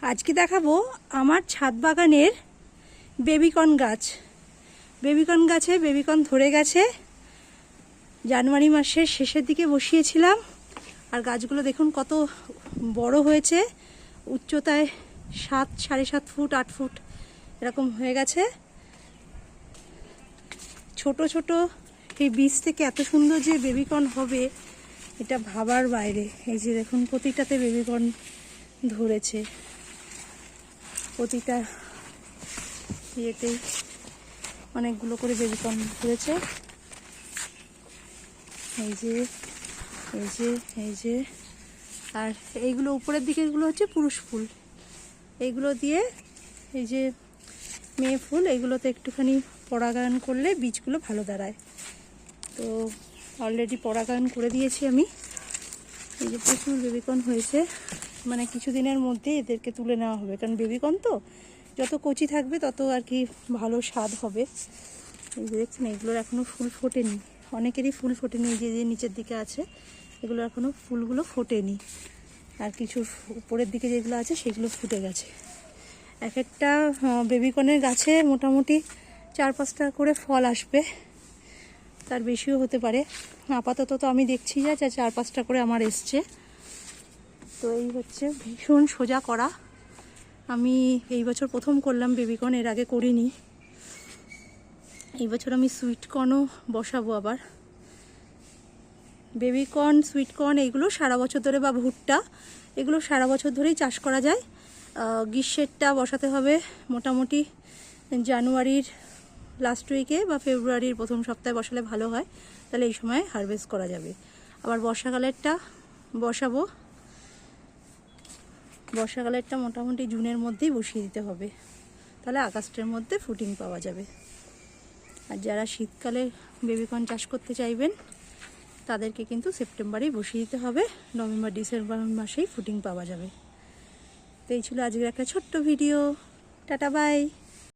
আজকে দেখাবো আমার ছাদ বাগানের বেবিকর্ন গাছ। বেবিকর্ন গাছে বেবিকর্ন ধরে গেছে। জানুয়ারি মাসের শেষের দিকে বসিয়েছিলাম, আর গাছগুলো দেখুন কত বড় হয়েছে। উচ্চতায় 7.5 ফুট 8 ফুট এরকম হয়ে গেছে। ছোট ছোট এই বীজ থেকে এত সুন্দর যে বেবিকর্ন হবে এটা ভাবার বাইরে। এই যে দেখুন প্রতিটাতে বেবিকর্ন ধরেছে, প্রতিটা ইয়েতেই অনেকগুলো করে বেবিকর্ন ধরেছে। এই যে এই যে এই যে আর এইগুলো উপরের দিকে এগুলো হচ্ছে পুরুষ ফুল। এইগুলো দিয়ে এই যে মেয়ে ফুল, এইগুলোতে একটুখানি পরাগায়ন করলে বীজগুলো ভালো দাঁড়ায়। তো অলরেডি পরাগায়ন করে দিয়েছি আমি। এই যে প্রচুর বেবিকর্ন হয়েছে, মানে কিছুদিনের মধ্যে এদেরকে তুলে নেওয়া হবে, কারণ বেবিকর্ন তো যত কচি থাকবে তত আর কি ভালো স্বাদ হবে। এই যে দেখছেন এগুলোর এখনও ফুল ফোটেনি, অনেকেরই ফুল ফোটেনি। যে যে নিচের দিকে আছে এগুলো এখনও ফুলগুলো ফোটেনি, আর কিছু উপরের দিকে যেগুলো আছে সেগুলো ফুটে গেছে। এক একটা বেবিকর্নের গাছে মোটামুটি 4-5টা করে ফল আসবে, তার বেশিও হতে পারে। আপাতত তো আমি দেখছি যা 4-5টা করে আমার এসছে। তো এই হচ্ছে ভীষণ সোজা করা। আমি এই বছর প্রথম করলাম বেবিকর্ন, এর আগে করিনি। এই বছর আমি সুইটকর্নও বসাবো আবার। বেবিকর্ন, সুইটকর্ন এইগুলো সারা বছর ধরে, বা ভুট্টা এগুলো সারা বছর ধরেই চাষ করা যায়। গ্রীষ্মেরটা বসাতে হবে মোটামুটি জানুয়ারির লাস্ট উইকে বা ফেব্রুয়ারির প্রথম সপ্তাহে বসালে ভালো হয়, তাহলে এই সময় হারভেস্ট করা যাবে। আবার বর্ষাকালেরটা বসাবো, বর্ষাকালেরটা মোটামুটি জুনের মধ্যেই বসিয়ে দিতে হবে, তাহলে আগস্টের মধ্যে ফুটিং পাওয়া যাবে। আর যারা শীতকালে বেবিকর্ন চাষ করতে চাইবেন তাদেরকে কিন্তু সেপ্টেম্বরেই বসিয়ে দিতে হবে, নভেম্বর ডিসেম্বর মাসেই ফুটিং পাওয়া যাবে। তো এই ছিল আজকের একটা ছোট্ট ভিডিও। Tata bye.